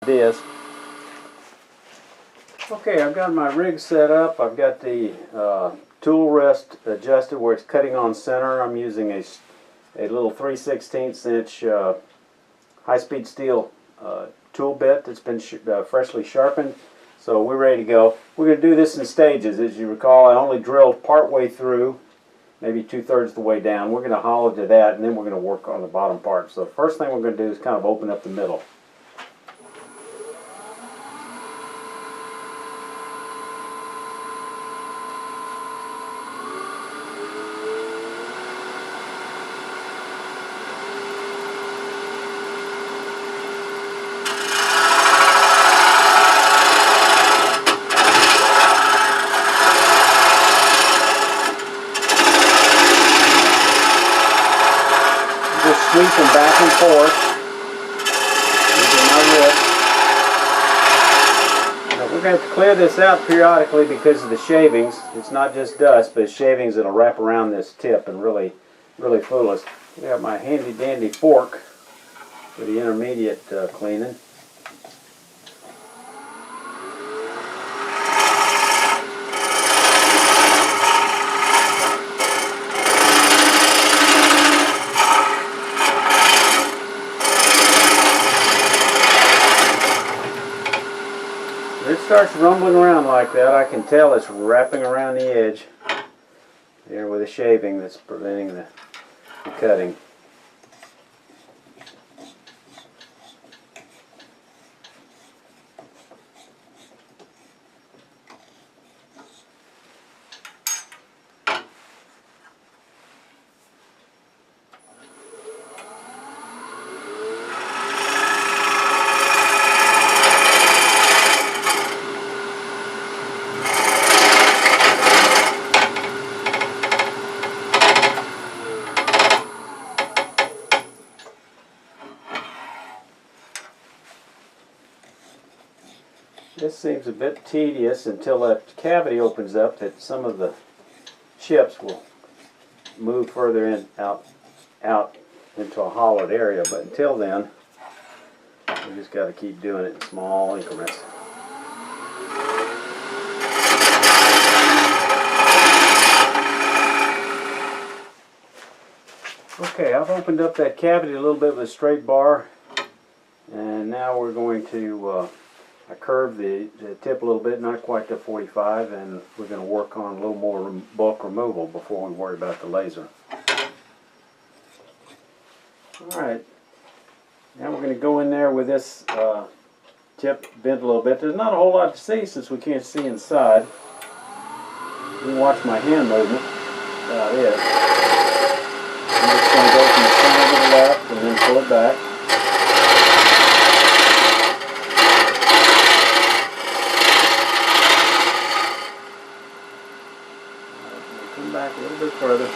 This. Okay, I've got my rig set up. I've got the tool rest adjusted where it's cutting on center. I'm using a little 3/16 inch high-speed steel tool bit that's been freshly sharpened. So we're ready to go. We're going to do this in stages. As you recall, I only drilled part way through, maybe 2/3 the way down. We're going to hollow to that, and then we're going to work on the bottom part. So the first thing we're going to do is kind of open up the middle. Sweeping back and forth using my whip. Now we're going to have to clear this out periodically because of the shavings. It's not just dust, but it's shavings that'll wrap around this tip and really fool us. I got my handy dandy fork for the intermediate cleaning. It starts rumbling around like that. I can tell it's wrapping around the edge there with a shaving that's preventing the cutting. This seems a bit tedious until that cavity opens up, that some of the chips will move further in, out into a hollowed area. But until then, we just got to keep doing it in small increments. Okay, I've opened up that cavity a little bit with a straight bar, and now we're going to I curved the tip a little bit, not quite to 45, and we're going to work on a little more bulk removal before we worry about the laser. Alright, now we're going to go in there with this tip bent a little bit. There's not a whole lot to see since we can't see inside. You can watch my hand movement. About it. I'm just going to go from the center to the left and then pull it back. Come back a little bit further.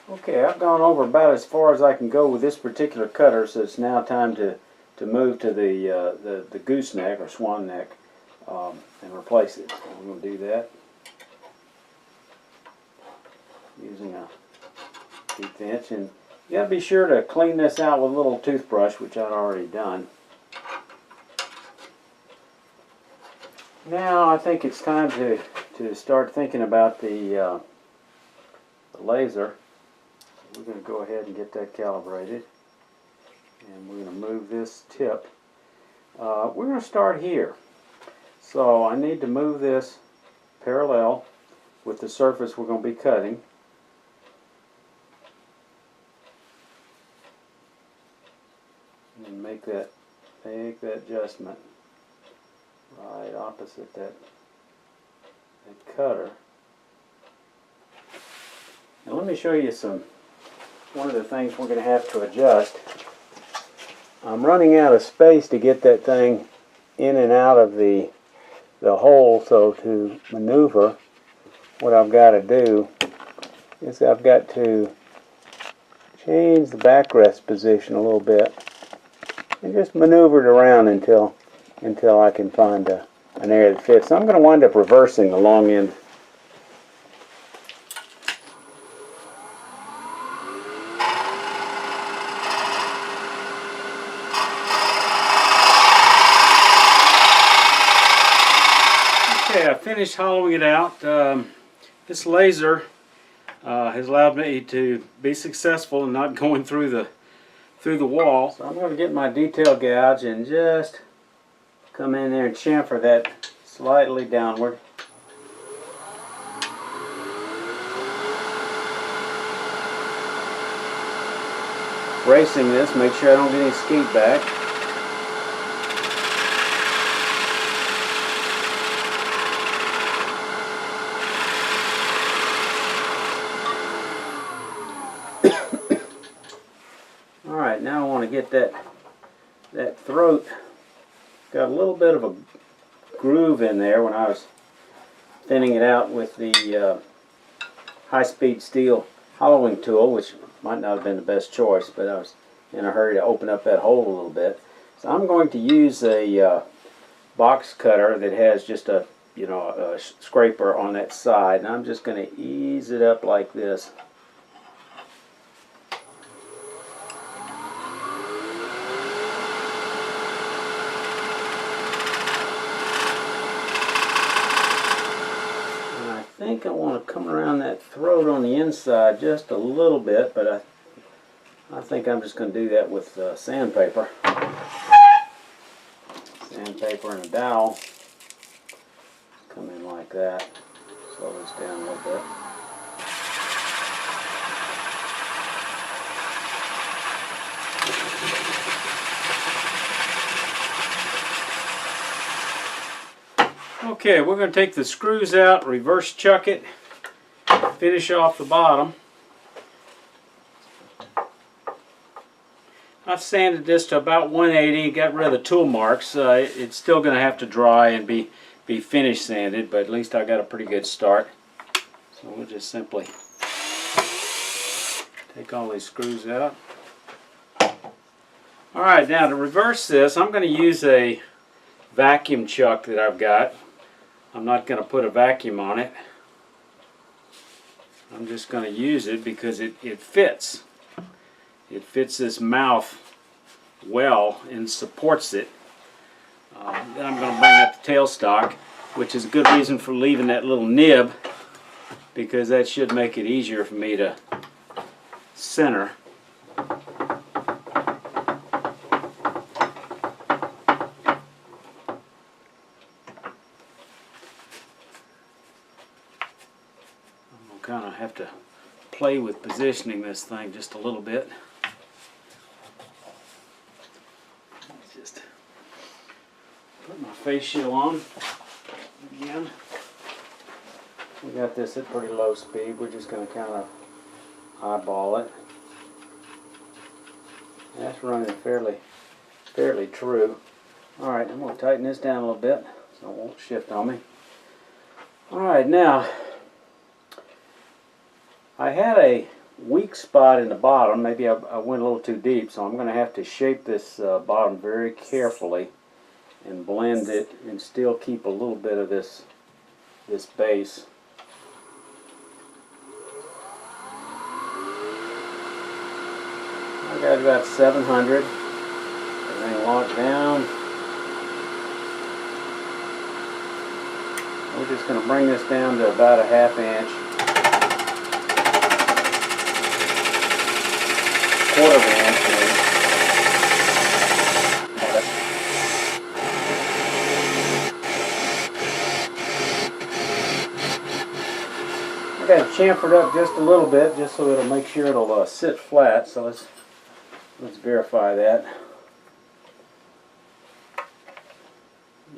Okay, I've gone over about as far as I can go with this particular cutter, so it's now time to move to the gooseneck or swan neck and replace it. So we're going to do that using a 1/2 inch, and you got to be sure to clean this out with a little toothbrush, which I've already done. Now I think it's time to start thinking about the laser. We're going to go ahead and get that calibrated, and we're going to move this tip. We're going to start here. So I need to move this parallel with the surface we're going to be cutting. And make that adjustment right opposite that cutter. Now let me show you some one of the things we're going to have to adjust. I'm running out of space to get that thing in and out of the hole, so to maneuver, what I've got to do is I've got to change the backrest position a little bit and just maneuver it around until I can find an area that fits. So I'm going to wind up reversing the long end. Okay, I finished hollowing it out. This laser has allowed me to be successful in not going through the wall. So I'm going to get my detail gouge and just come in there and chamfer that slightly downward. Bracing this, make sure I don't get any skeet back. Alright, now I want to get that throat, got a little bit of a groove in there when I was thinning it out with the high-speed steel hollowing tool, which might not have been the best choice, but I was in a hurry to open up that hole a little bit. So I'm going to use a box cutter that has just a scraper on that side, and I'm just going to ease it up like this. I think I want to come around that throat on the inside just a little bit, but I think I'm just going to do that with sandpaper. Sandpaper and a dowel. Come in like that. Slow this down a little bit. Okay, we're going to take the screws out, reverse chuck it, finish off the bottom. I've sanded this to about 180, got rid of the tool marks. It's still going to have to dry and be finish sanded, but at least I got a pretty good start. So we'll just simply take all these screws out. Alright, now to reverse this, I'm going to use a vacuum chuck that I've got. I'm not going to put a vacuum on it. I'm just going to use it because it fits. It fits this mouth well and supports it. Then I'm going to bring up the tailstock, which is a good reason for leaving that little nib, because that should make it easier for me to center. Kind of have to play with positioning this thing just a little bit. Just put my face shield on again. We got this at pretty low speed. We're just going to kind of eyeball it. That's running fairly true. Alright, I'm going to tighten this down a little bit so it won't shift on me. Alright, now I had a weak spot in the bottom. Maybe I went a little too deep, so I'm going to have to shape this bottom very carefully and blend it and still keep a little bit of this base. I got about 700. Everything locked down. We're just going to bring this down to about a ½ inch. Quarter of an inch maybe. I got it chamfered up just a little bit, just so it'll make sure it'll sit flat. So let's verify that.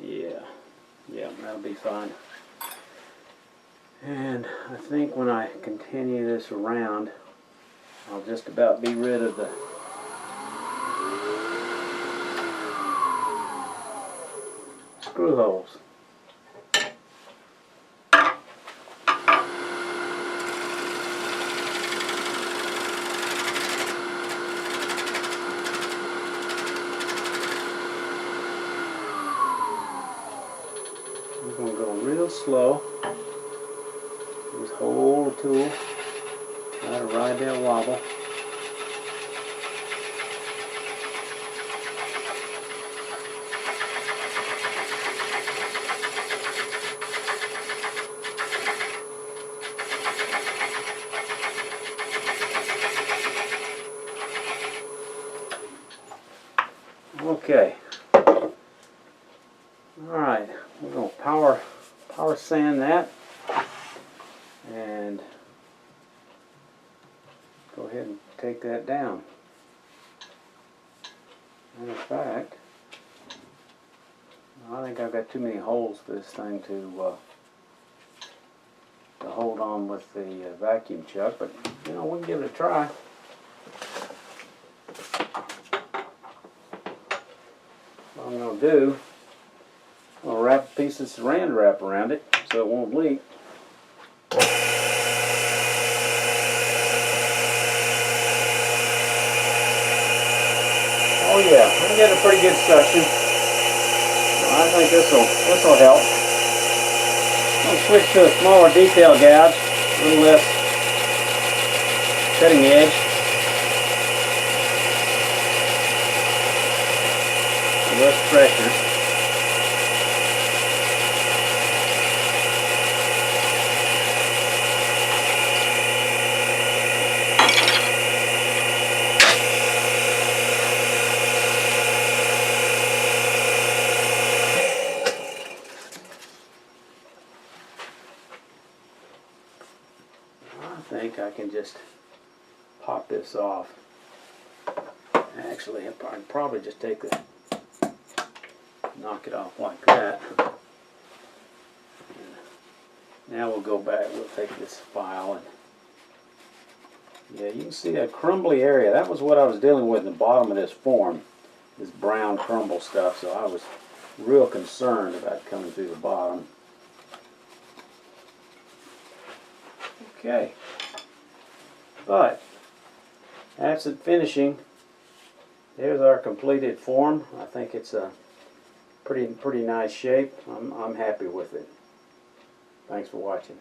Yeah, that'll be fine. And I think when I continue this around, I'll just about be rid of the screw holes. I'm going to go real slow. Just hold the tool. Try to ride that wobble. Okay. Alright, we're going to power sand that and go ahead and take that down. Matter of fact, I think I've got too many holes for this thing to hold on with the vacuum chuck, but you know, we can give it a try. What I'm going to do, I'm going to wrap a piece of saran wrap around it so it won't leak. Oh yeah, I'm getting a pretty good suction. I think this'll help. I'm going to switch to a smaller detail gouge, a little less cutting edge. Less pressure. I think I can just pop this off. Actually, I'd probably just take the knock it off like that. Now we'll go back, we'll take this file and yeah, you can see that crumbly area. That was what I was dealing with in the bottom of this form, this brown crumble stuff, so I was real concerned about coming through the bottom. Okay, but absent finishing, there's our completed form. I think it's a pretty nice shape. I'm happy with it. Thanks for watching.